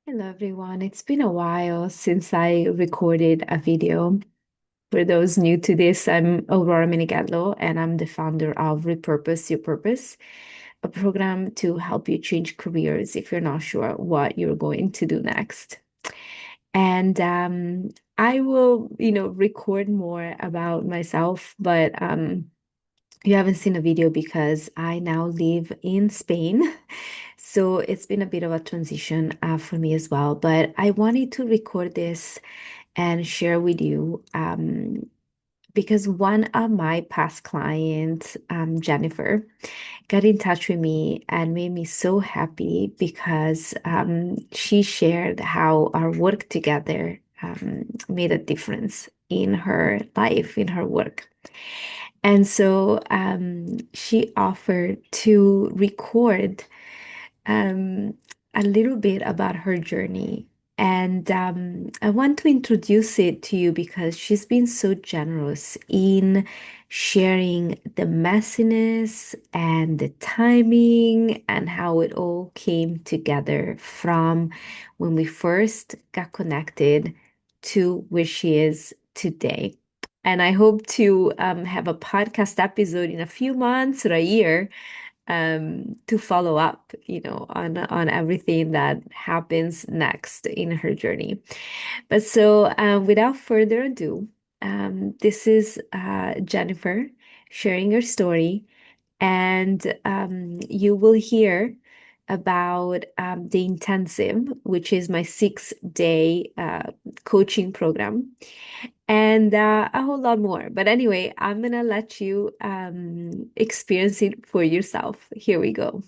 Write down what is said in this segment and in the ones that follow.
Hello everyone. It's been a while since I recorded a video. For those new to this, I'm Aurora Minigatlo and I'm the founder of Repurpose Your Purpose, a program to help you change careers if you're not sure what you're going to do next. And I will, record more about myself, but you haven't seen a video because I now live in Spain. So it's been a bit of a transition for me as well. But I wanted to record this and share with you because one of my past clients, Jennifer, got in touch with me and made me so happy because she shared how our work together made a difference in her life, in her work. And so she offered to record um, a little bit about her journey. And I want to introduce it to you because she's been so generous in sharing the messiness and the timing and how it all came together from when we first got connected to where she is today. And I hope to have a podcast episode in a few months or a year to follow up, on everything that happens next in her journey. But so, without further ado, this is Jennifer sharing her story, and you will hear about the intensive, which is my 6 day coaching program and a whole lot more. But anyway, I'm gonna let you experience it for yourself. Here we go.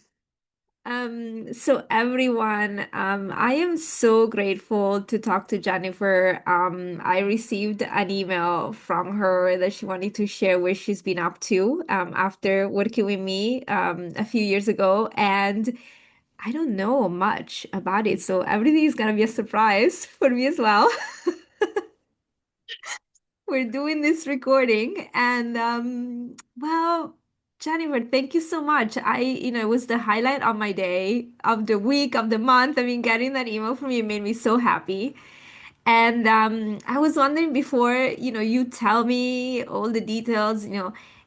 So everyone, I am so grateful to talk to Jennifer. I received an email from her that she wanted to share what she's been up to after working with me a few years ago, and I don't know much about it, so everything is gonna be a surprise for me as well. We're doing this recording and well, Jennifer, thank you so much. It was the highlight of my day, of the week, of the month. I mean, getting that email from you made me so happy. And I was wondering before, you tell me all the details,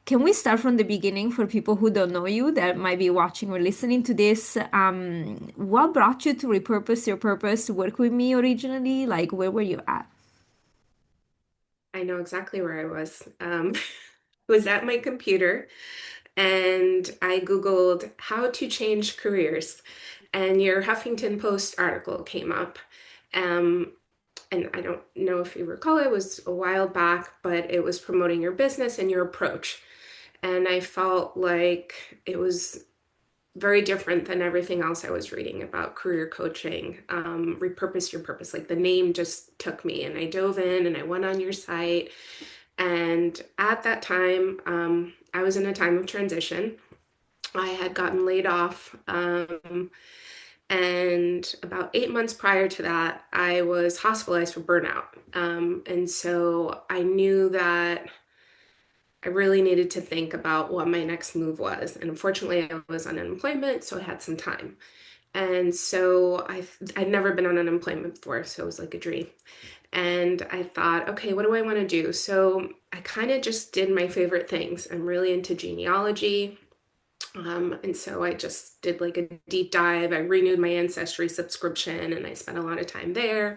can we start from the beginning for people who don't know you that might be watching or listening to this? What brought you to repurpose your purpose to work with me originally? Like, where were you at? I know exactly where I was. Was at my computer and I Googled how to change careers, and your Huffington Post article came up. Um, and I don't know if you recall, it was a while back, but it was promoting your business and your approach. And I felt like it was very different than everything else I was reading about career coaching. Repurpose Your Purpose. Like the name just took me, and I dove in and I went on your site. And at that time, I was in a time of transition. I had gotten laid off. And about 8 months prior to that, I was hospitalized for burnout. And so I knew that I really needed to think about what my next move was. And unfortunately, I was on unemployment, so I had some time. And so I'd never been on unemployment before, so it was like a dream. And I thought, okay, what do I want to do? So I kind of just did my favorite things. I'm really into genealogy. And so I just did like a deep dive. I renewed my Ancestry subscription and I spent a lot of time there.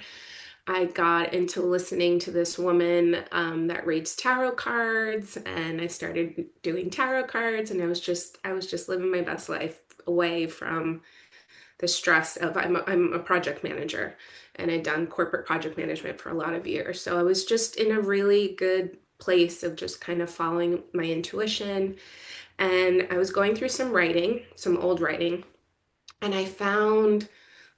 I got into listening to this woman that reads tarot cards, and I started doing tarot cards, and I was just living my best life away from the stress of I'm a project manager, and I'd done corporate project management for a lot of years. So I was just in a really good place of just kind of following my intuition. And I was going through some writing, some old writing, and I found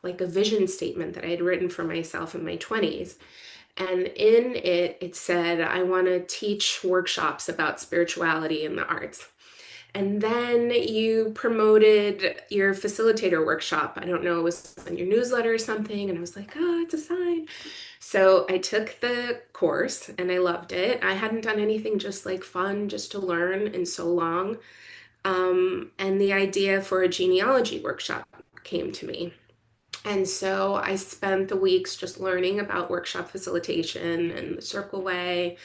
like a vision statement that I had written for myself in my 20s. And in it, it said, I want to teach workshops about spirituality and the arts. And then you promoted your facilitator workshop. I don't know, it was on your newsletter or something. And I was like, oh, it's a sign. So I took the course and I loved it. I hadn't done anything just like fun, just to learn in so long. And the idea for a genealogy workshop came to me. And so I spent the weeks just learning about workshop facilitation and the Circle Way.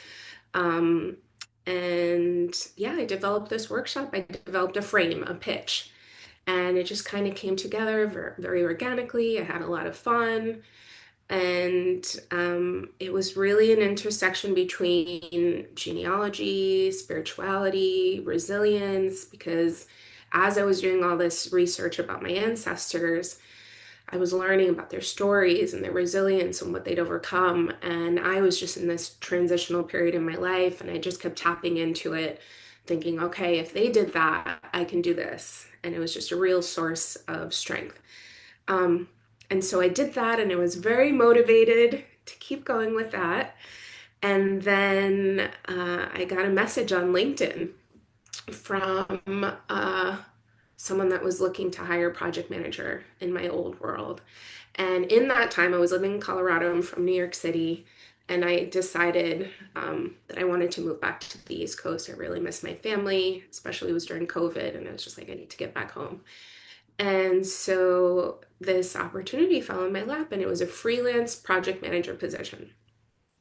Um, and yeah, I developed this workshop. I developed a frame, a pitch, and it just kind of came together very organically. I had a lot of fun. And it was really an intersection between genealogy, spirituality, resilience, because as I was doing all this research about my ancestors, I was learning about their stories and their resilience and what they'd overcome. And I was just in this transitional period in my life, and I just kept tapping into it, thinking, okay, if they did that, I can do this. And it was just a real source of strength. Um, and so I did that, and I was very motivated to keep going with that. And then I got a message on LinkedIn from someone that was looking to hire a project manager in my old world. And in that time, I was living in Colorado. I'm from New York City. And I decided that I wanted to move back to the East Coast. I really missed my family, especially it was during COVID. And I was just like, I need to get back home. And so this opportunity fell in my lap, and it was a freelance project manager position.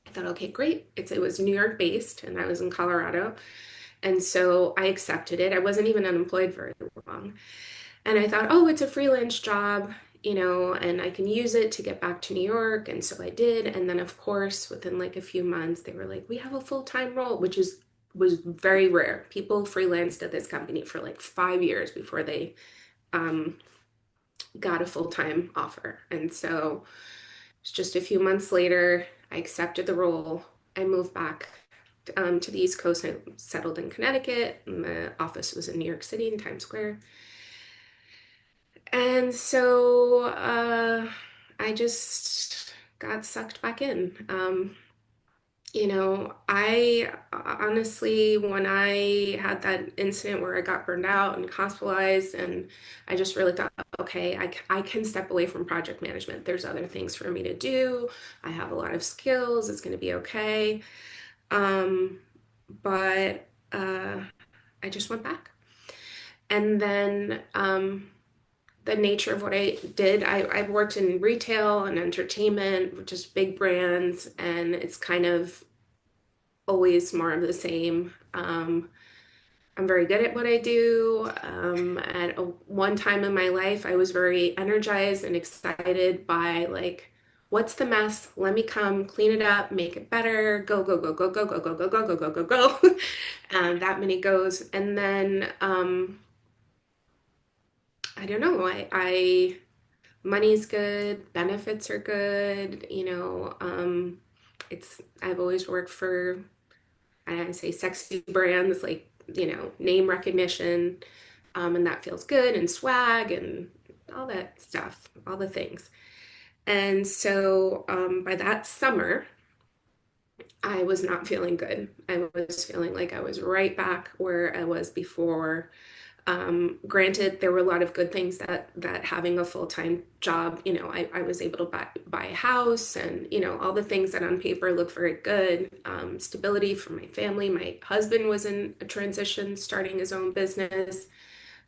I thought, okay, great. It was New York based, and I was in Colorado. And so I accepted it. I wasn't even unemployed very long. And I thought, oh, it's a freelance job, and I can use it to get back to New York. And so I did. And then, of course, within like a few months, they were like, we have a full-time role, which was very rare. People freelanced at this company for like 5 years before they um, got a full-time offer. And so it's just a few months later, I accepted the role. I moved back to the East Coast. I settled in Connecticut, and the office was in New York City in Times Square. And so I just got sucked back in. I honestly, when I had that incident where I got burned out and hospitalized, and I just really thought, okay, I can step away from project management. There's other things for me to do. I have a lot of skills. It's going to be okay. Um, but I just went back. And then the nature of what I did, I've worked in retail and entertainment, just big brands, and it's kind of always more of the same. I'm very good at what I do. One time in my life, I was very energized and excited by like, what's the mess? Let me come clean it up, make it better. Go, go, go, go, go, go, go, go, go, go, go, go, go. That many goes. And then I don't know. I money's good, benefits are good. I've always worked for I say sexy brands like, name recognition, and that feels good and swag and all that stuff, all the things. And so by that summer, I was not feeling good. I was feeling like I was right back where I was before. Granted, there were a lot of good things that having a full-time job, I was able to buy a house and, all the things that on paper look very good. Stability for my family. My husband was in a transition, starting his own business.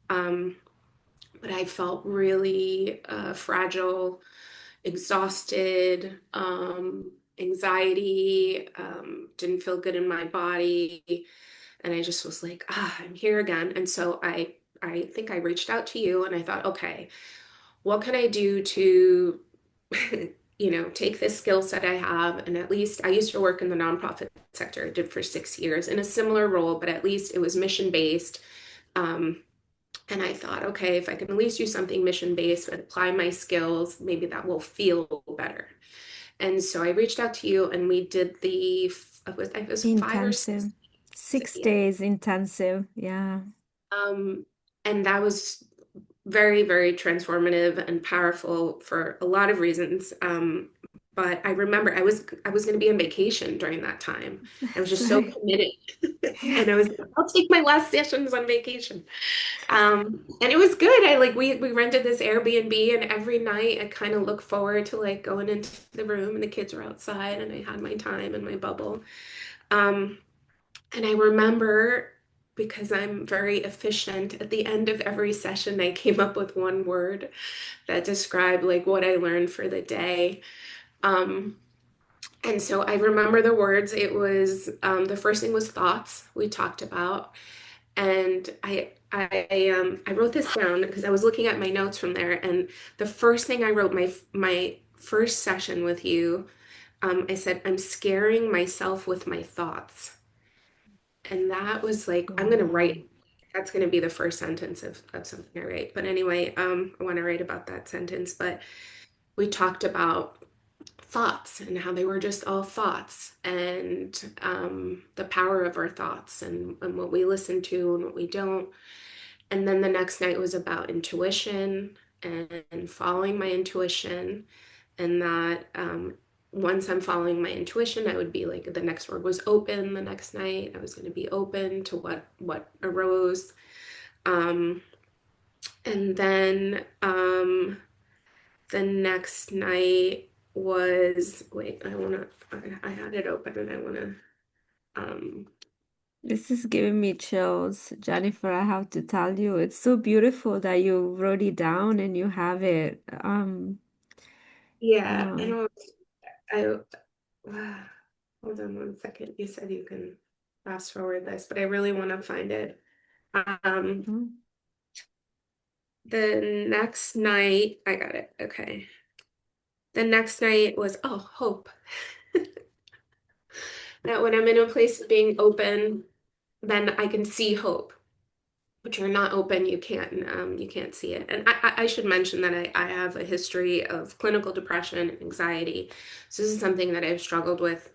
Um, but I felt really fragile, exhausted, anxiety, didn't feel good in my body. And I just was like, I'm here again. And so I think I reached out to you, and I thought, okay, what can I do to, take this skill set I have, and at least I used to work in the nonprofit sector. I did for 6 years in a similar role, but at least it was mission based. Um, and I thought, okay, if I can at least do something mission based and apply my skills, maybe that will feel better. And so I reached out to you, and we did it was 5 or 6. Intensive. 6 days Yeah. intensive. Yeah. Um, and that was very, very transformative and powerful for a lot of reasons. But I remember I was going to be on vacation during that time. I was just so Sorry. committed, Yeah. and I was like, I'll take my last sessions on vacation. And it was good. I like we rented this Airbnb, and every night I kind of look forward to like going into the room, and the kids were outside, and I had my time and my bubble. Um, and I remember. because I'm very efficient. At the end of every session, I came up with one word that described like what I learned for the day. Um, and so I remember the words. It was the first thing was thoughts we talked about, and I wrote this down because I was looking at my notes from there, and the first thing I wrote my first session with you, I said I'm scaring myself with my thoughts, and that was like I'm gonna Wow. write. That's gonna be the first sentence of something I write. But anyway, I want to write about that sentence. But we talked about thoughts and how they were just all thoughts and the power of our thoughts and what we listen to and what we don't. And then the next night was about intuition and following my intuition. And that once I'm following my intuition, I would be like, the next word was open the next night. I was going to be open to what arose. Um, and then the next night was, wait, I had it open and I want to, um, This is giving me chills. Jennifer, I have to tell you, it's so beautiful that you wrote it down and you have it. yeah, I Um, know. I hold on one second. You said you can fast forward this, but I really want to find it. Um, oh, the next night, I got it. Okay. The next night was, oh, hope. That when I'm in a place of being open, then I can see hope. But you're not open, you can't see it. And I should mention that I have a history of clinical depression and anxiety. So this is something that I've struggled with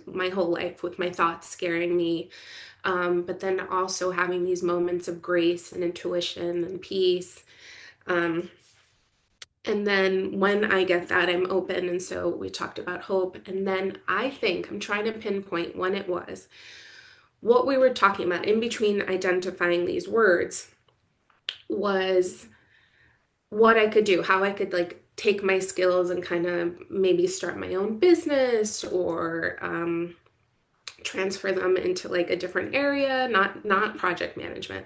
my whole life, with my thoughts scaring me. But then also having these moments of grace and intuition and peace. Um, and then when I get that, I'm open. And so we talked about hope. And then I think I'm trying to pinpoint when it was. What we were talking about in between identifying these words was what I could do, how I could like take my skills and kind of maybe start my own business or transfer them into like a different area, not project management.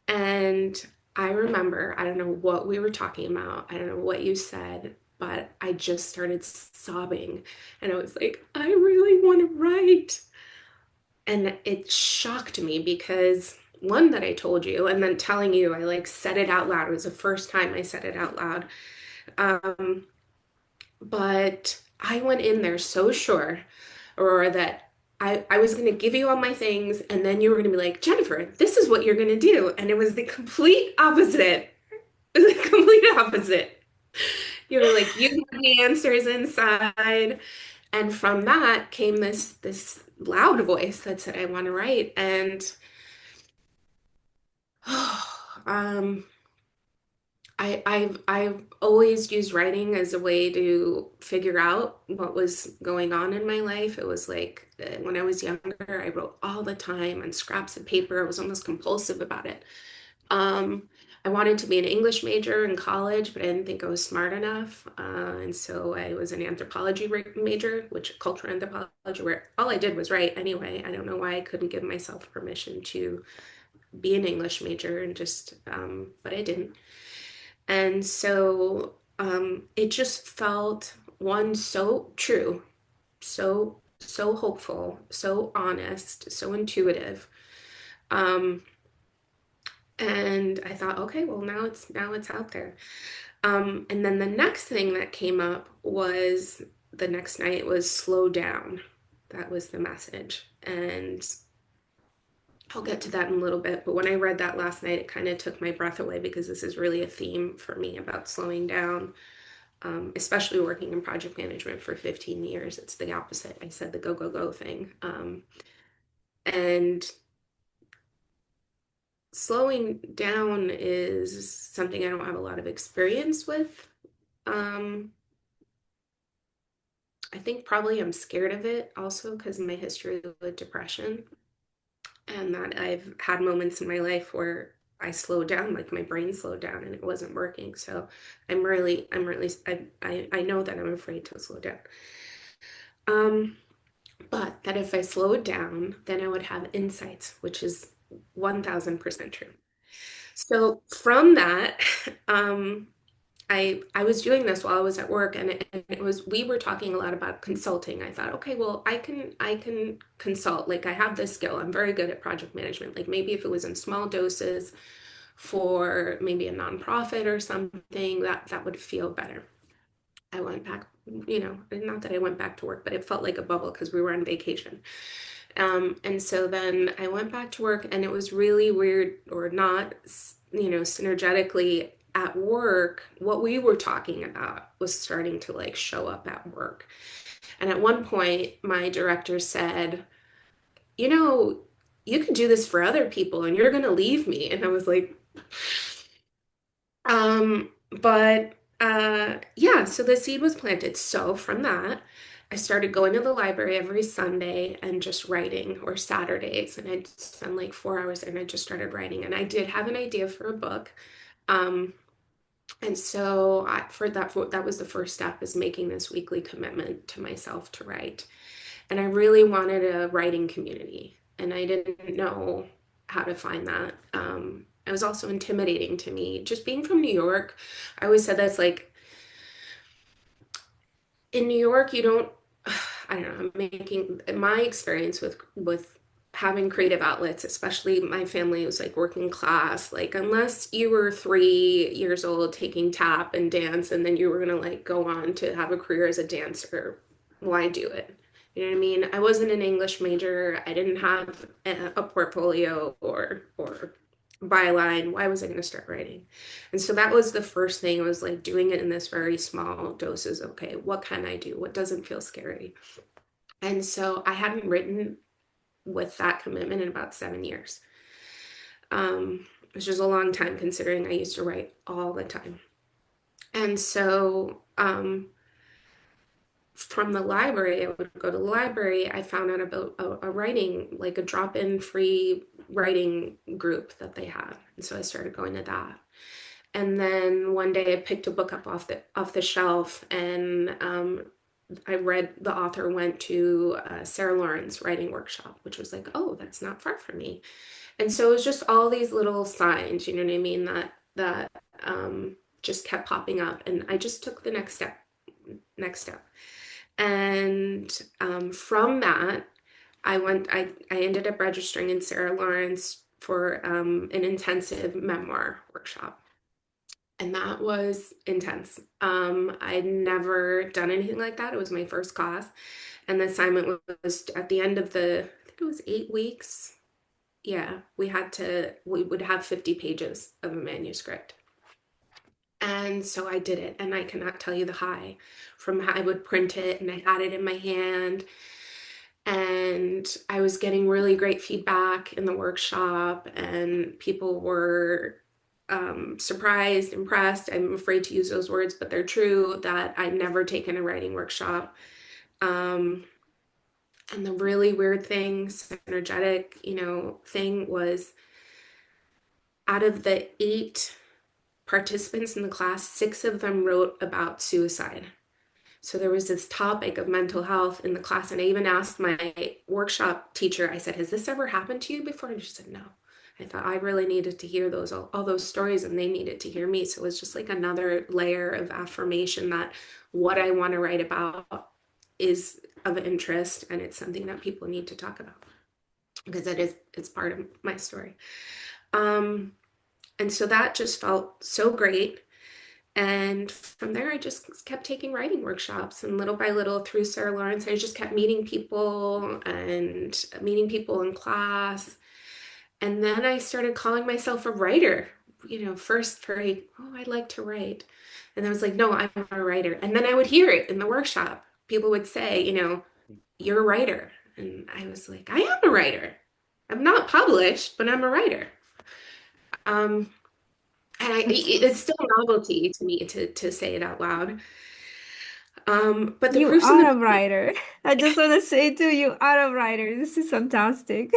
And I remember, I don't know what we were talking about. I don't know what you said, but I just started sobbing. And I was like, I really want to write. And it shocked me because one that I told you, and then telling you, I like said it out loud. It was the first time I said it out loud. Um, but I went in there so sure, Aurora, that I was going to give you all my things, and then you were going to be like, Jennifer, this is what you're going to do. And it was the complete opposite. It was the complete opposite. You were like, you have the answers inside. And from that came this loud voice that said, I want to write. And um, I've always used writing as a way to figure out what was going on in my life. It was like when I was younger, I wrote all the time on scraps of paper. I was almost compulsive about it. Um, I wanted to be an English major in college, but I didn't think I was smart enough. And so I was an anthropology major, which cultural anthropology, where all I did was write anyway. I don't know why I couldn't give myself permission to be an English major and just, but I didn't. And so it just felt one so true, so hopeful, so honest, so intuitive. Um, and I thought, okay, well now it's out there. And then the next thing that came up was the next night was slow down. That was the message. And I'll get to that in a little bit. But when I read that last night, it kind of took my breath away because this is really a theme for me about slowing down, especially working in project management for 15 years. It's the opposite. I said the go, go, go thing. And slowing down is something I don't have a lot of experience with. Um, I think probably I'm scared of it also because of my history with depression and that I've had moments in my life where I slowed down, like my brain slowed down and it wasn't working. So I know that I'm afraid to slow down. Um, but that if I slowed down, then I would have insights, which is 1000% true. So from that, um, I was doing this while I was at work, and it was we were talking a lot about consulting. I thought, okay, well, I can consult. Like I have this skill. I'm very good at project management. Like maybe if it was in small doses for maybe a nonprofit or something, that would feel better. I went back, not that I went back to work, but it felt like a bubble because we were on vacation. And so then I went back to work, and it was really weird, or not, synergetically at work, what we were talking about was starting to like show up at work. And at one point, my director said, you know, you could do this for other people and you're going to leave me. And I was like, but yeah, so the seed was planted. So from that, I started going to the library every Sunday and just writing, or Saturdays, and I'd spend like 4 hours and I just started writing. And I did have an idea for a book. Um, and so that was the first step, is making this weekly commitment to myself to write. And I really wanted a writing community, and I didn't know how to find that. It was also intimidating to me. Just being from New York, I always said that's like, in New York, you don't, I don't know, I'm making my experience with having creative outlets, especially my family was like working class, like unless you were 3 years old taking tap and dance and then you were gonna like go on to have a career as a dancer, why do it? You know what I mean? I wasn't an English major. I didn't have a portfolio or byline. Why was I going to start writing? And so that was the first thing, was like doing it in this very small doses. Okay, what can I do? What doesn't feel scary? And so I hadn't written with that commitment in about 7 years, which is a long time considering I used to write all the time. And so from the library, I would go to the library. I found out about a writing, like a drop-in free writing group that they had. And so I started going to that. And then one day I picked a book up off the shelf, and I read, the author went to Sarah Lawrence writing workshop, which was like, oh, that's not far from me. And so it was just all these little signs, you know what I mean, that just kept popping up, and I just took the next step. And from that, I ended up registering in Sarah Lawrence for an intensive memoir workshop. And that was intense. I'd never done anything like that. It was my first class. And the assignment was at the end of I think it was 8 weeks. Yeah, we would have 50 pages of a manuscript. And so I did it. And I cannot tell you the high from how I would print it and I had it in my hand. And I was getting really great feedback in the workshop, and people were surprised, impressed. I'm afraid to use those words, but they're true, that I'd never taken a writing workshop. Um, and the really weird thing, energetic, thing was, out of the 8 participants in the class, 6 of them wrote about suicide. So there was this topic of mental health in the class, and I even asked my workshop teacher, I said, has this ever happened to you before? And she said, no. I thought I really needed to hear all those stories, and they needed to hear me. So it was just like another layer of affirmation that what I want to write about is of interest, and it's something that people need to talk about, because it's part of my story. And so that just felt so great. And from there, I just kept taking writing workshops, and little by little, through Sarah Lawrence, I just kept meeting people and meeting people in class. And then I started calling myself a writer, first very, oh, I like to write. And I was like, no, I'm a writer. And then I would hear it in the workshop. People would say, you're a writer. And I was like, I am a writer. I'm not published, but I'm a writer. Um, and it's still a novelty to me to say it out loud. But the You proof's in are the a writer. I just want to say to you, are a writer. This is fantastic.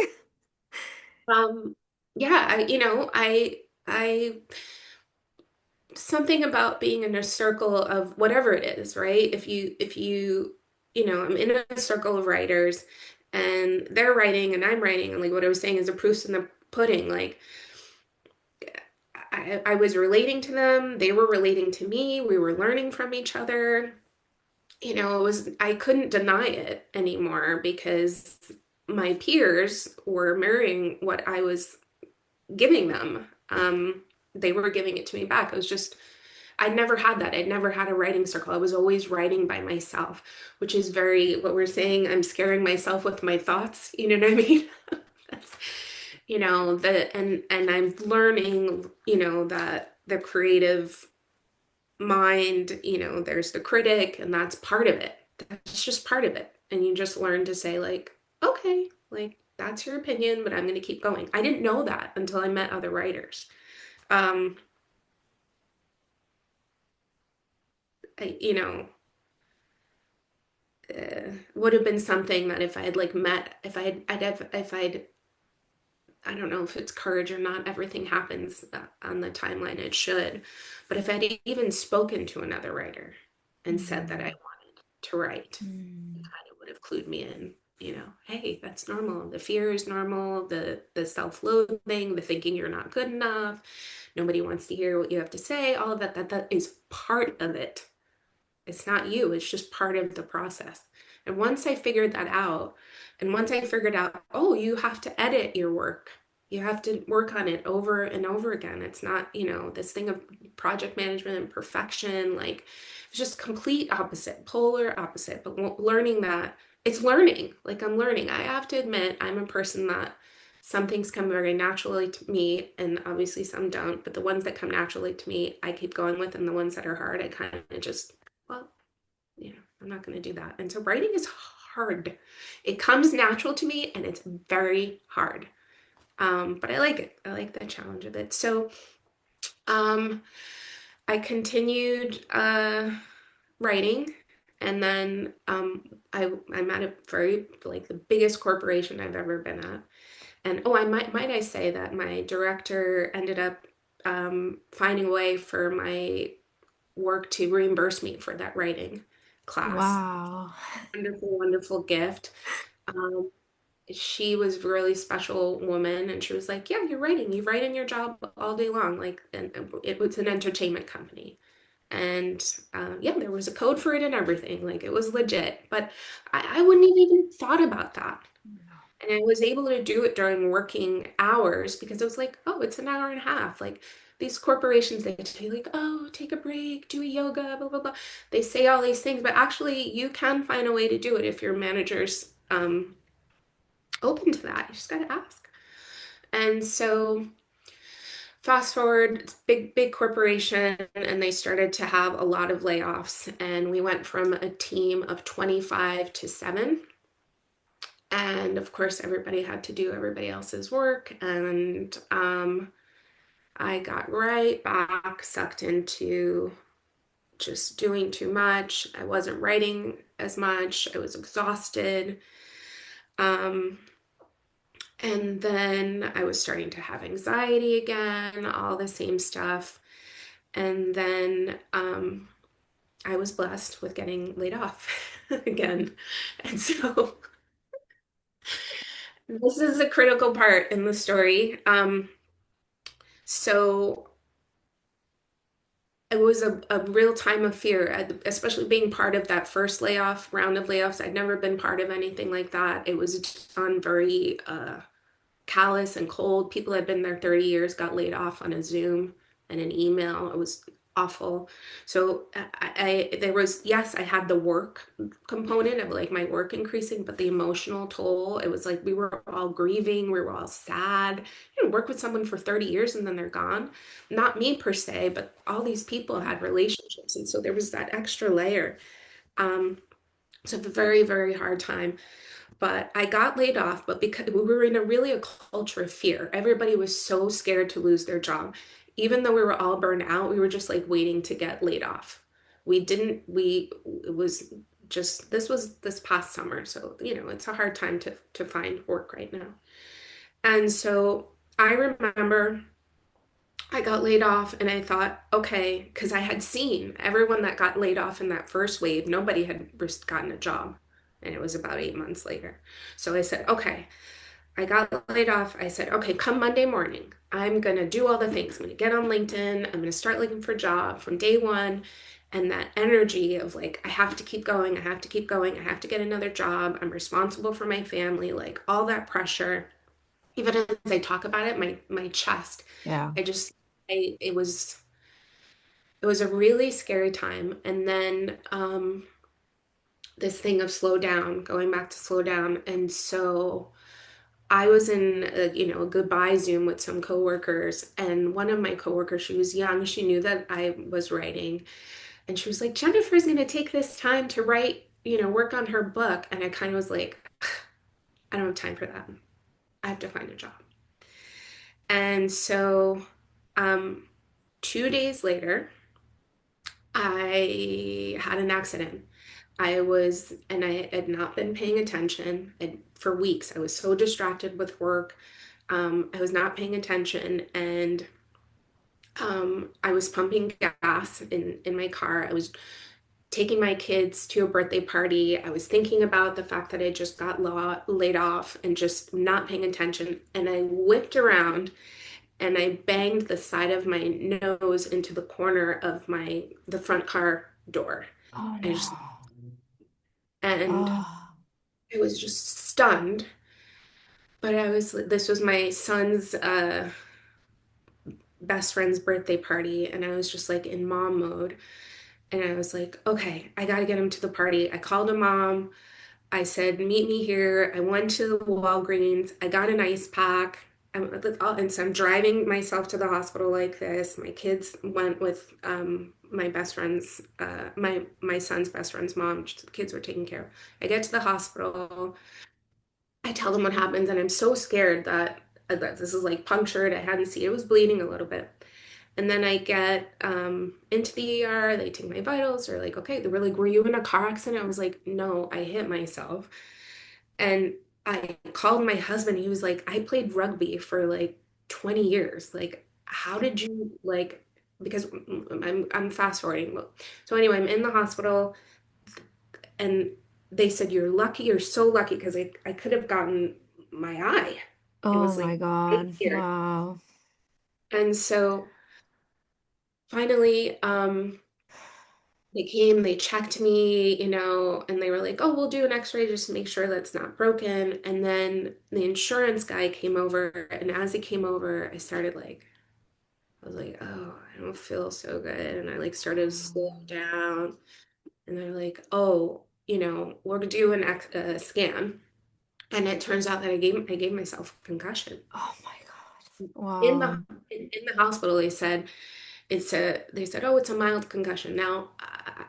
yeah, I something about being in a circle of whatever it is, right? I'm in a circle of writers, and they're writing and I'm writing, and like what I was saying is the proof's in putting. Like I was relating to them, they were relating to me, we were learning from each other. It was, I couldn't deny it anymore because my peers were mirroring what I was giving them. They were giving it to me back. It was just, I'd never had that. I'd never had a writing circle. I was always writing by myself, which is very what we're saying. I'm scaring myself with my thoughts. You know what I mean? That's, and I'm learning, that the creative mind, there's the critic, and that's part of it. That's just part of it. And you just learn to say, like, okay, like that's your opinion, but I'm going to keep going. I didn't know that until I met other writers. Um, you know, would have been something that if I had like met, if I had, I'd have, if I'd, I don't know if it's courage or not, everything happens on the timeline it should. But if I'd even spoken to another writer and said that I Mm, wanted to write, mm, kind of would have clued me in, hey, that's normal. The fear is normal, the self-loathing, the thinking you're not good enough, nobody wants to hear what you have to say, all of that is part of it. It's not you, it's just part of the process. And once I figured that out, and once I figured out, oh, you have to edit your work. You have to work on it over and over again. It's not, this thing of project management and perfection. Like, it's just complete opposite, polar opposite. But learning that, it's learning. Like, I'm learning. I have to admit, I'm a person that some things come very naturally to me, and obviously some don't. But the ones that come naturally to me, I keep going with, and the ones that are hard, I kind of just well, I'm not going to do that. And so writing is hard. It comes natural to me and it's very hard. But I like it. I like the challenge of it. So um, I continued writing, and then I'm at a very like the biggest corporation I've ever been at. And oh, might I say that my director ended up finding a way for my work to reimburse me for that writing class. wow. Wonderful, wonderful gift. Um, she was a really special woman, and she was like, "Yeah, you're writing. You write in your job all day long." Like, and it was an entertainment company, and yeah, there was a code for it and everything. Like, it was legit. But I wouldn't have even thought about that. And I was able to do it during working hours because it was like, oh, it's an hour and a half. Like these corporations, they say like, oh, take a break, do a yoga, blah, blah, blah. They say all these things, but actually you can find a way to do it if your manager's open to that. You just got to ask. And so fast forward, it's big, big corporation, and they started to have a lot of layoffs. And we went from a team of 25 to 7. And of course, everybody had to do everybody else's work. And I got right back sucked into just doing too much. I wasn't writing as much. I was exhausted. Um, and then I was starting to have anxiety again, all the same stuff. And then I was blessed with getting laid off again. And so this is a critical part in the story. So it was a real time of fear, especially being part of that first layoff round of layoffs. I'd never been part of anything like that. It was done very callous and cold. People had been there 30 years, got laid off on a Zoom and an email. It was awful. So there was, yes, I had the work component of like my work increasing, but the emotional toll, it was like we were all grieving, we were all sad. Work with someone for 30 years and then they're gone. Not me per se, but all these people had relationships. And so there was that extra layer. Um, so a very, very hard time. But I got laid off, but because we were in a culture of fear. Everybody was so scared to lose their job. Even though we were all burned out, we were just like waiting to get laid off. It was just, this was this past summer. So, it's a hard time to find work right now. And so I remember I got laid off and I thought, okay, because I had seen everyone that got laid off in that first wave, nobody had gotten a job. And it was about 8 months later. So I said, okay, I got laid off. I said, okay, come Monday morning, I'm going to do all the things. I'm going to get on LinkedIn. I'm going to start looking for a job from day one. And that energy of like, I have to keep going. I have to keep going. I have to get another job. I'm responsible for my family, like all that pressure. Even as I talk about it, my chest, Yeah. I just, it was a really scary time. And then this thing of slow down, going back to slow down. And so I was in a goodbye Zoom with some coworkers, and one of my coworkers, she was young, she knew that I was writing, and she was like, Jennifer's going to take this time to write, work on her book. And I kind of was like, I don't have time for that. I have to find a job. And so, um, 2 days later, I had an accident. And I had not been paying attention. And for weeks, I was so distracted with work. I was not paying attention, and I was pumping gas in my car. I was taking my kids to a birthday party. I was thinking about the fact that I just got laid off and just not paying attention. And I whipped around and I banged the side of my nose into the corner of the front car door. Oh I just no. and Oh, I was just stunned. But this was my son's best friend's birthday party, and I was just like in mom mode. And I was like, okay, I got to get him to the party. I called a mom. I said, meet me here. I went to the Walgreens. I got an ice pack. And so I'm driving myself to the hospital like this. My kids went with my best friend's, my son's best friend's mom. The kids were taken care of. I get to the hospital. I tell them what happens, and I'm so scared that this is like punctured. I hadn't seen it was bleeding a little bit. And then I get into the ER, they take my vitals, they're like, okay, they were like, were you in a car accident? I was like, no, I hit myself. And I called my husband, he was like, I played rugby for like 20 years. Like, how did you like, because I'm fast forwarding. So anyway, I'm in the hospital, and they said, you're lucky, you're so lucky, because I could have gotten my eye. It oh was my like right God. here. Wow. And so finally, they came, they checked me, and they were like, oh, we'll do an x-ray just to make sure that's not broken. And then the insurance guy came over, and as he came over, I was like, oh, I don't feel so good. And I like started to slow down. And they're like, oh, we're gonna do a scan. And it turns out that I gave myself concussion. Oh my God. In the Wow. in the hospital, they said, oh, it's a mild concussion. Now,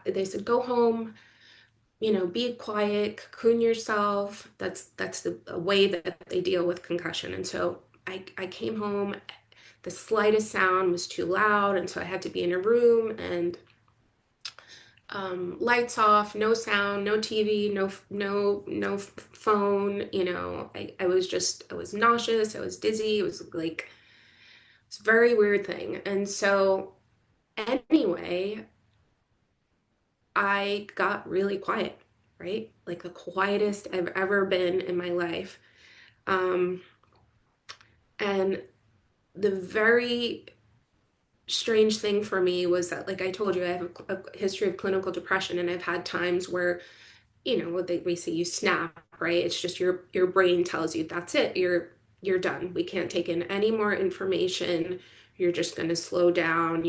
they said, go home, be quiet, cocoon yourself. That's the a way that they deal with concussion. And so I came home, the slightest sound was too loud, and so I had to be in a room and lights off, no sound, no TV, no phone. I was nauseous, I was dizzy. It was like it's a very weird thing. And so anyway, I got really quiet, right? Like the quietest I've ever been in my life. Um, and the very strange thing for me was that, like I told you, I have a history of clinical depression, and I've had times where, what we say, you snap, right? It's just your brain tells you that's it. You're done. We can't take in any more information. You're just going to slow down.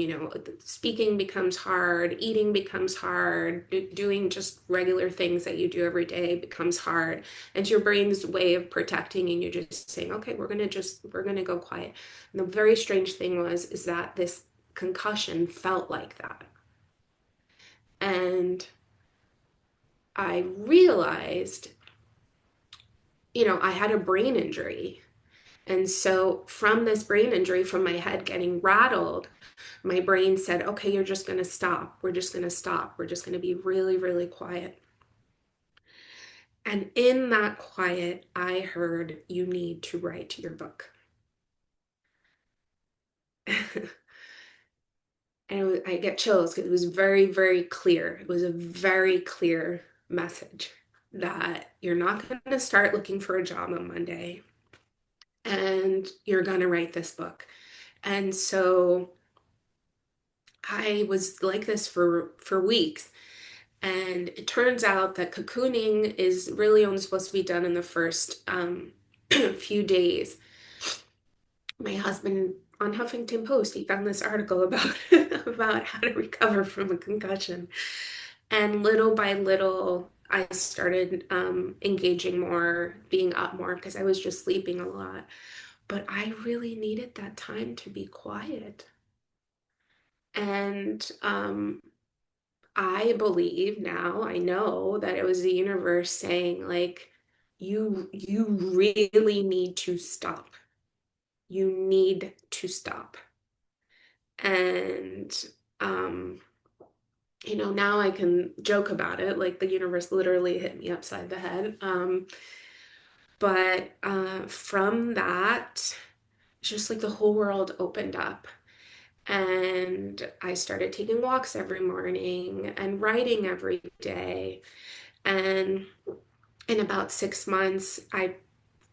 Speaking becomes hard, eating becomes hard, doing just regular things that you do every day becomes hard. And it's your brain's way of protecting, and you're just saying, okay, we're going to go quiet. And the very strange thing is that this concussion felt like that. And I realized, I had a brain injury. And so, from this brain injury, from my head getting rattled, my brain said, okay, you're just going to stop. We're just going to stop. We're just going to be really, really quiet. And in that quiet, I heard, you need to write your book. And I get chills because it was very, very clear. It was a very clear message that you're not going to start looking for a job on Monday. and you're going to write this book. And so I was like this for weeks. And it turns out that cocooning is really only supposed to be done in the first few days. My husband on Huffington Post, he found this article about about how to recover from a concussion. And little by little, I started engaging more, being up more because I was just sleeping a lot. But I really needed that time to be quiet. And I believe now, I know that it was the universe saying, like, you really need to stop. You need to stop. And um, now I can joke about it, like the universe literally hit me upside the head. But from that, just like the whole world opened up. And I started taking walks every morning and writing every day. And in about 6 months, I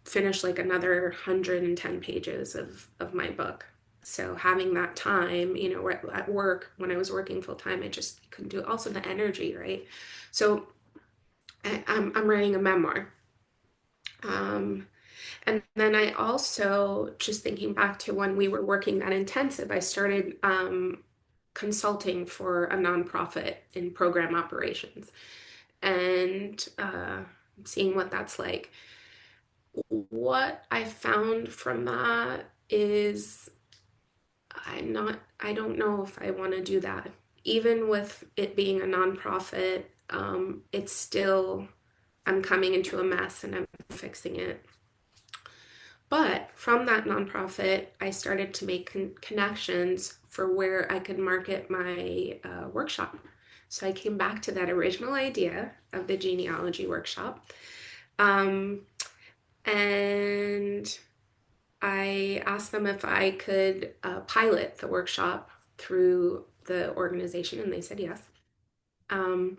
finished like another 110 pages of my book. So having that time, at work, when I was working full time, I just couldn't do it. Also the energy, right? So I'm writing a memoir. Um, and then I also, just thinking back to when we were working that intensive, I started consulting for a nonprofit in program operations and seeing what that's like. What I found from that is I don't know if I want to do that. Even with it being a nonprofit, it's still, I'm coming into a mess and I'm fixing it. But from that nonprofit, I started to make connections for where I could market my workshop. So I came back to that original idea of the genealogy workshop. Um, and I asked them if I could pilot the workshop through the organization, and they said yes. Um,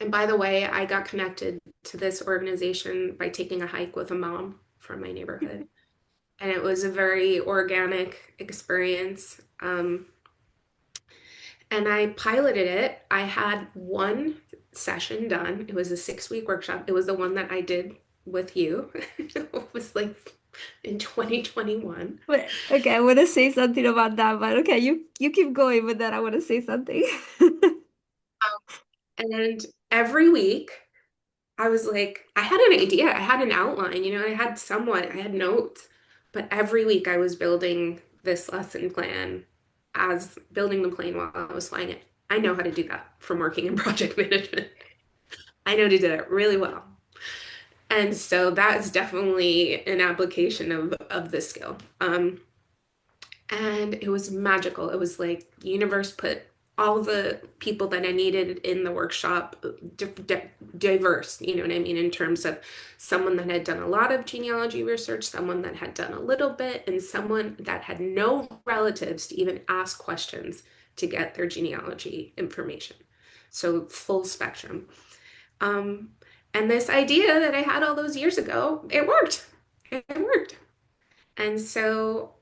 and by the way, I got connected to this organization by taking a hike with a mom from my neighborhood. And it was a very organic experience. And I piloted it. I had one session done. It was a 6 week workshop. It was the one that I did with you. It was like in 2021. But okay, I want to say something about that, but okay, you keep going, but then I want to say something. And every week I was like, I had an idea, I had an outline, I had notes, but every week I was building this lesson plan as building the plane while I was flying it. I know how to do that from working in project management. I know to do that really well. And so that's definitely an application of this skill. And it was magical. It was like the universe put all the people that I needed in the workshop, diverse, you know what I mean, in terms of someone that had done a lot of genealogy research, someone that had done a little bit, and someone that had no relatives to even ask questions to get their genealogy information. So full spectrum. Um, and this idea that I had all those years ago, it worked. It worked. And so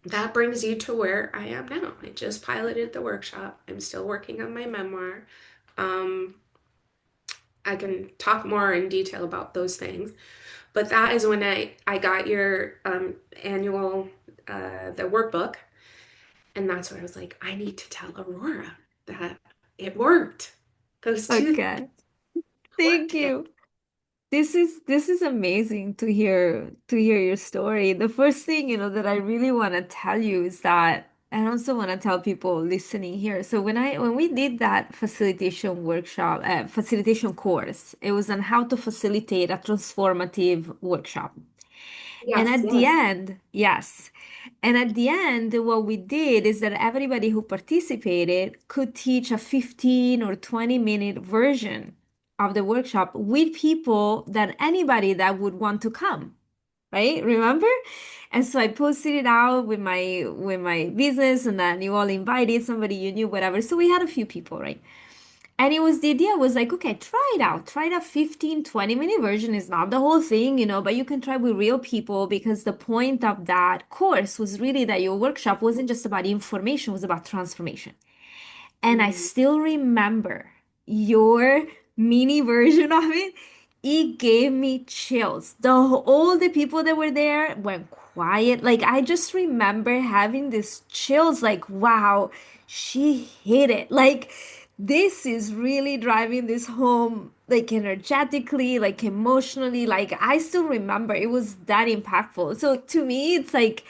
that brings you to where I am now. I just piloted the workshop. I'm still working on my memoir. Um, I can talk more in detail about those things. But that is when I got your annual, the workbook. And that's when I was like, I need to tell Aurora that it worked. Those two Okay. Thank worked together. you. This is amazing to hear your story. The first thing, that I really want to tell you is that I also want to tell people listening here. So when we did that facilitation workshop, facilitation course, it was on how to facilitate a transformative workshop. And Yes, at the yes. end, yes. And at the end, what we did is that everybody who participated could teach a 15 or 20-minute version of the workshop with people that anybody that would want to come, right? Remember? And so I posted it out with my business and then you all invited somebody you knew, whatever. So we had a few people, right? And it was the idea was like, okay, try it out. Try the 15, 20-minute version. Is not the whole thing, but you can try with real people because the point of that course was really that your workshop wasn't just about information, it was about transformation. And I Mm. still remember your mini version of it. It gave me chills. All the people that were there went quiet. Like I just remember having this chills, like, wow, she hit it. Like this is really driving this home, like energetically, like emotionally. Like I still remember it was that impactful. So to me, it's like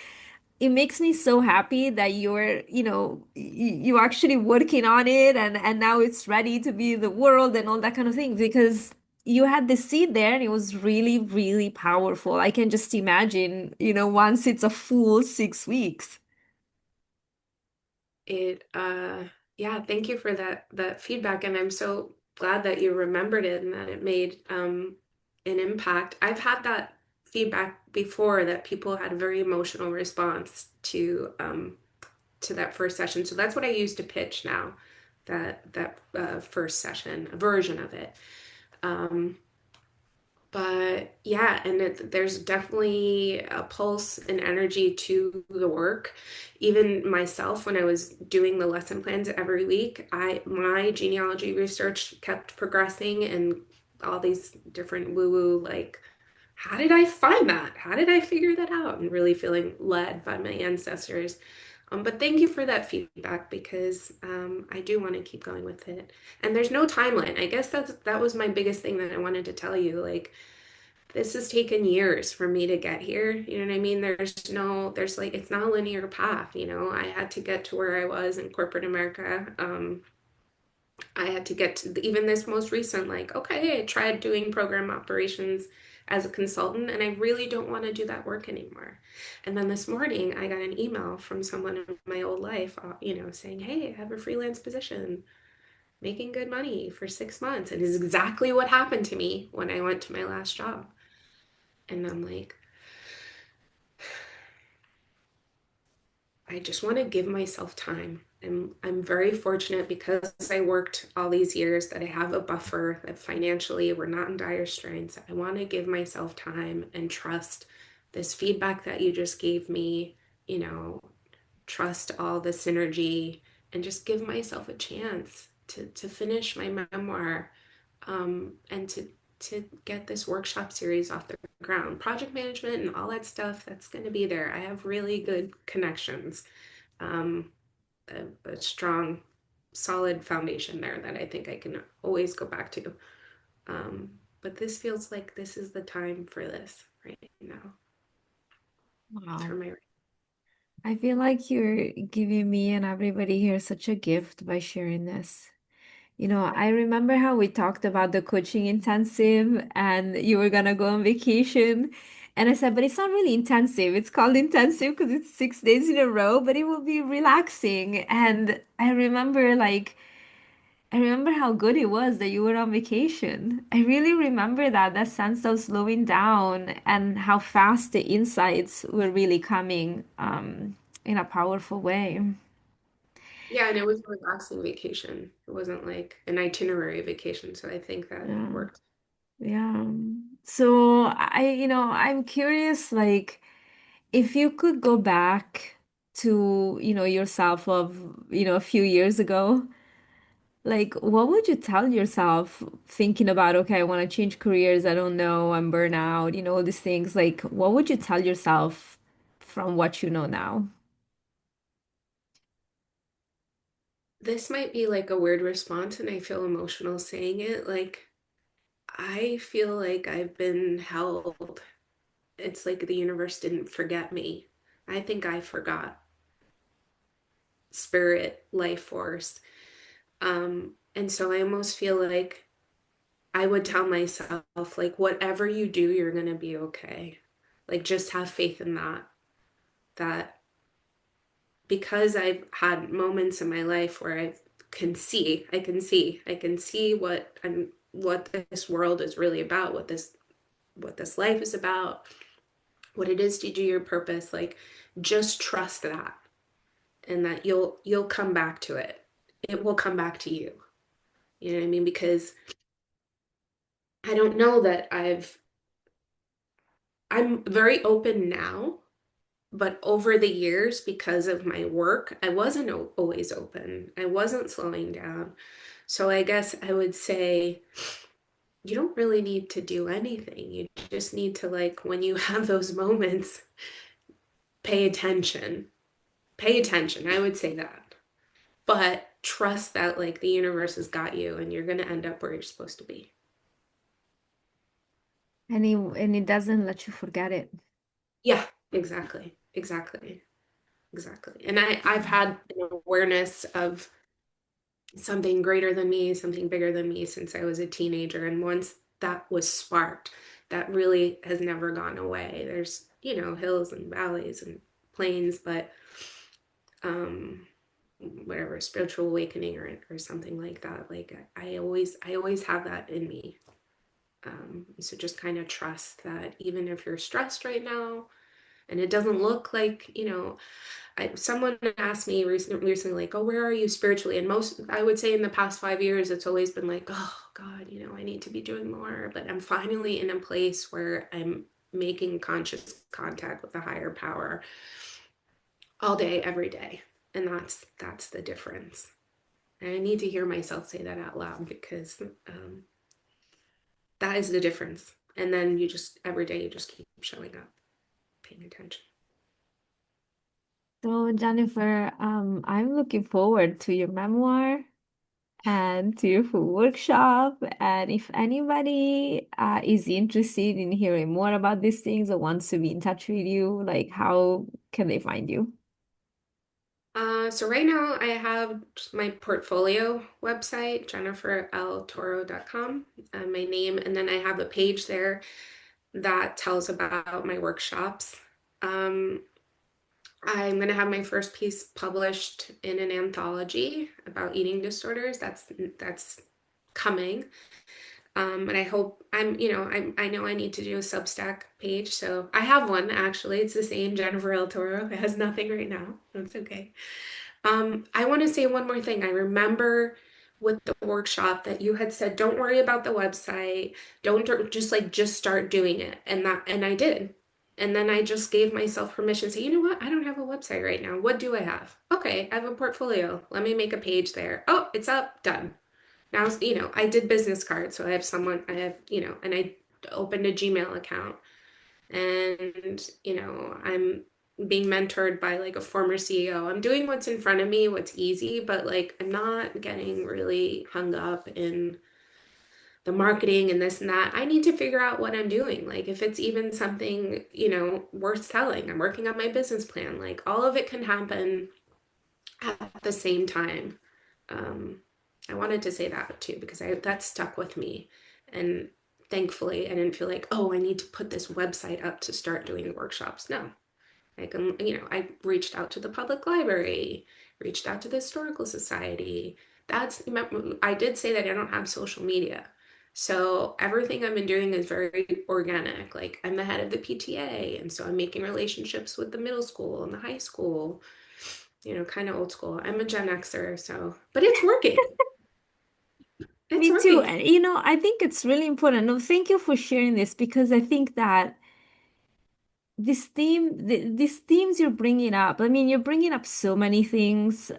it makes me so happy that you actually working on it and now it's ready to be in the world and all that kind of thing because you had the seed there and it was really, really powerful. I can just imagine, once it's a full 6 weeks. It yeah, thank you for that feedback, and I'm so glad that you remembered it and that it made an impact. I've had that feedback before that people had a very emotional response to that first session. So that's what I use to pitch now, that first session, a version of it. Um, but yeah, and there's definitely a pulse and energy to the work. Even myself, when I was doing the lesson plans every week, my genealogy research kept progressing and all these different woo-woo, like, how did I find that? How did I figure that out? And really feeling led by my ancestors. But thank you for that feedback because I do want to keep going with it. And there's no timeline. I guess that was my biggest thing that I wanted to tell you. Like, this has taken years for me to get here. You know what I mean? There's like, it's not a linear path, you know? I had to get to where I was in corporate America. I had to get to even this most recent, like, okay, I tried doing program operations as a consultant, and I really don't want to do that work anymore. And then this morning, I got an email from someone in my old life, saying, hey, I have a freelance position, making good money for 6 months. And it's exactly what happened to me when I went to my last job. And I'm like, I just want to give myself time. I'm very fortunate because I worked all these years that I have a buffer, that financially we're not in dire straits. I want to give myself time and trust this feedback that you just gave me, you know, trust all the synergy and just give myself a chance to finish my memoir, and to get this workshop series off the ground. Project management and all that stuff, that's going to be there. I have really good connections, um, a strong, solid foundation there that I think I can always go back to. Um, but this feels like this is the time for this right now. Wow. For my I feel like you're giving me and everybody here such a gift by sharing this. I remember how we talked about the coaching intensive and you were gonna go on vacation. And I said, but it's not really intensive. It's called intensive because it's 6 days in a row, but it will be relaxing. And I remember how good it was that you were on vacation. I really remember that sense of slowing down and how fast the insights were really coming in a powerful way. Yeah, and it was a relaxing vacation. It wasn't like an itinerary vacation, so I think that Yeah. worked. Yeah. So I'm curious, like, if you could go back to, yourself of, a few years ago, like, what would you tell yourself thinking about, okay, I want to change careers, I don't know, I'm burnout, all these things. Like, what would you tell yourself from what you know now? This might be like a weird response, and I feel emotional saying it. Like, I feel like I've been held. It's like the universe didn't forget me. I think I forgot spirit, life force. And so I almost feel like I would tell myself, like, whatever you do, you're gonna be okay. Like, just have faith in that because I've had moments in my life where I can see what this world is really about, what this life is about, what it is to do your purpose. Like, just trust that, and that you'll come back to it. It will come back to you. You know what I mean? Because I don't know that I'm very open now, but over the years, because of my work, I wasn't always open. I wasn't slowing down. So I guess I would say you don't really need to do anything. You just need to, like, when you have those moments, pay attention. Pay attention. I would say that. But trust that, like, the universe has got you and you're going to end up where you're supposed to be. And it doesn't let you forget it. Yeah, exactly. Exactly. Exactly. And I've had an awareness of something greater than me, something bigger than me since I was a teenager. And once that was sparked, that really has never gone away. There's, hills and valleys and plains, but um whatever, spiritual awakening or something like that. Like I always have that in me. So just kind of trust that even if you're stressed right now and it doesn't look like, someone asked me recently, like, oh, where are you spiritually? And I would say in the past 5 years, it's always been like, oh God, I need to be doing more. But I'm finally in a place where I'm making conscious contact with a higher power all day, every day. And that's the difference. And I need to hear myself say that out loud because that is the difference. And then every day, you just keep showing up, paying attention. So, Jennifer, I'm looking forward to your memoir and to your full workshop. And if anybody is interested in hearing more about these things or wants to be in touch with you, like how can they find you? So right now I have just my portfolio website, jenniferltoro.com, my name, and then I have a page there that tells about my workshops. Um, I'm going to have my first piece published in an anthology about eating disorders. That's coming. And I hope I know I need to do a Substack page, so I have one actually. It's the same Jennifer L Toro. It has nothing right now. That's okay. I want to say one more thing. I remember with the workshop that you had said, don't worry about the website. Just start doing it. And I did. And then I just gave myself permission to say, you know what? I don't have a website right now. What do I have? Okay, I have a portfolio. Let me make a page there. Oh, it's up, done. Now, I did business cards. So and I opened a Gmail account and I'm being mentored by like a former CEO. I'm doing what's in front of me, what's easy, but like I'm not getting really hung up in the marketing and this and that. I need to figure out what I'm doing. Like if it's even something, worth selling. I'm working on my business plan. Like all of it can happen at the same time. Um, I wanted to say that too because that stuck with me. And thankfully, I didn't feel like, oh, I need to put this website up to start doing workshops. No, I reached out to the public library, reached out to the historical society. I did say that I don't have social media. So everything I've been doing is very organic. Like I'm the head of the PTA, and so I'm making relationships with the middle school and the high school, kind of old school. I'm a Gen Xer, but it's working. It's Me too. working. And I think it's really important. No, thank you for sharing this because I think that these themes you're bringing up, I mean, you're bringing up so many things,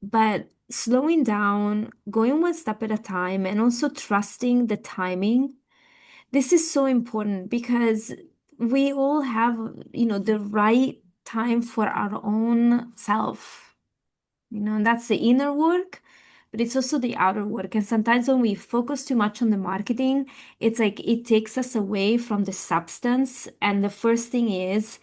but slowing down, going one step at a time, and also trusting the timing. This is so important because we all have, the right time for our own self. And that's the inner work, but it's also the outer work. And sometimes when we focus too much on the marketing, it's like it takes us away from the substance. And the first thing is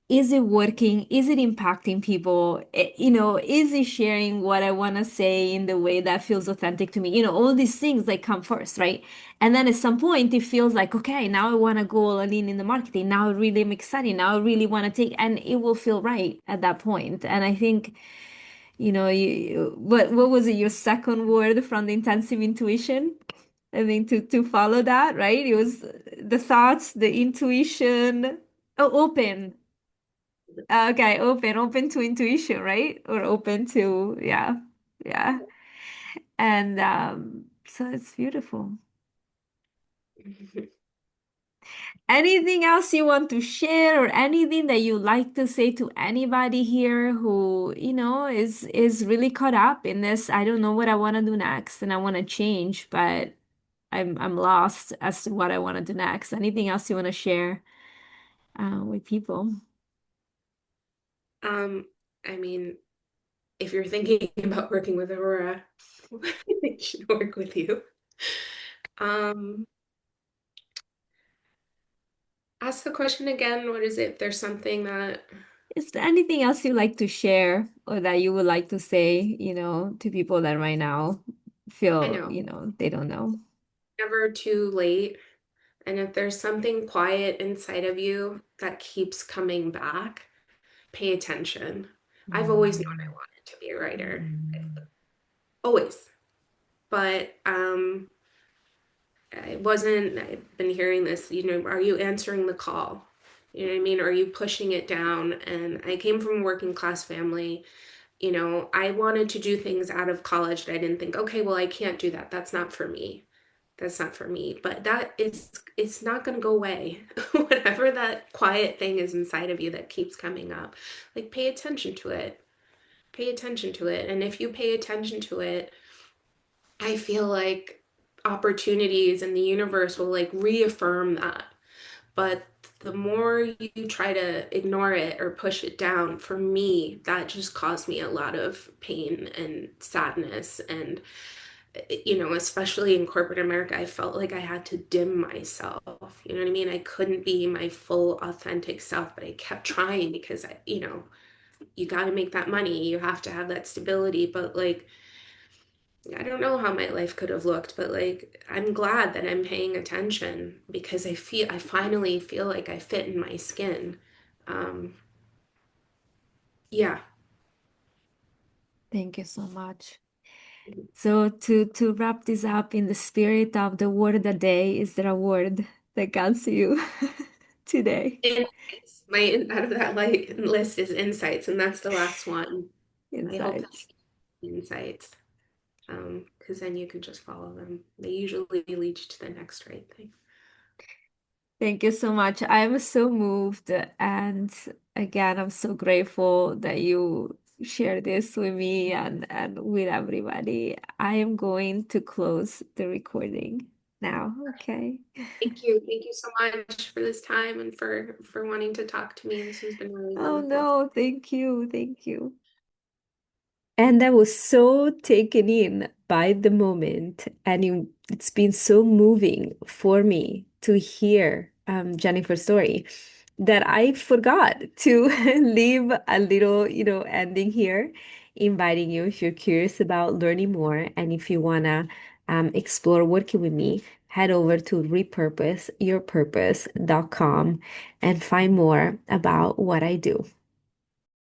it working? Is it impacting people? Is it sharing what I want to say in the way that feels authentic to me? All these things like come first, right? And then at some point it feels like, okay, now I want to go all in the marketing. Now I really am excited. Now I really want to take, and it will feel right at that point. And I think what was it, your second word from the intensive intuition? I mean, to follow that, right? It was the thoughts, the intuition. Oh, open. Okay, open to intuition, right? Or open to, yeah, yeah. And so it's beautiful. Anything else you want to share or anything that you like to say to anybody here who, is really caught up in this, I don't know what I want to do next and I want to change, but I'm lost as to what I want to do next. Anything else you want to share with people? Um, I mean, if you're thinking about working with Aurora, they should work with you. Um, Ask the question again. What is it? If there's something that Is there anything else you like to share or that you would like to say, to people that right now I feel, know, they don't know? never too late. And if there's something quiet inside of you that keeps coming back, pay attention. I've always known I Mm. wanted to be a writer, Mm. always. But it wasn't, I've been hearing this, are you answering the call? You know what I mean? Are you pushing it down? And I came from a working class family. I wanted to do things out of college that I didn't think, okay, well, I can't do that. That's not for me. That's not for me. But it's not going to go away. Whatever that quiet thing is inside of you that keeps coming up, like pay attention to it. Pay attention to it. And if you pay attention to it, I feel like opportunities in the universe will like reaffirm that. But the more you try to ignore it or push it down, for me, that just caused me a lot of pain and sadness. And, especially in corporate America, I felt like I had to dim myself. You know what I mean? I couldn't be my full, authentic self, but I kept trying because you got to make that money. You have to have that stability. But like, I don't know how my life could have looked, but like I'm glad that I'm paying attention because I finally feel like I fit in my skin. Um, yeah. Thank you so much. So to wrap this up in the spirit of the word of the day, is there a word that comes to you today? Insights. My out of that light list is insights, and that's the last one. I hope that Insights. insights, because then you can just follow them. They usually lead you to the next right thing. Thank you so much. I'm so moved. And again, I'm so grateful that you share this with me and with everybody. I am going to close the recording now. Okay. Thank you. Thank you so much for this time and for wanting to talk to me. This has been really Oh wonderful. no, thank you. Thank you. And I was so taken in by the moment, and it's been so moving for me to hear Jennifer's story that I forgot to leave a little, ending here, inviting you if you're curious about learning more and if you wanna explore working with me, head over to repurposeyourpurpose.com and find more about what I do.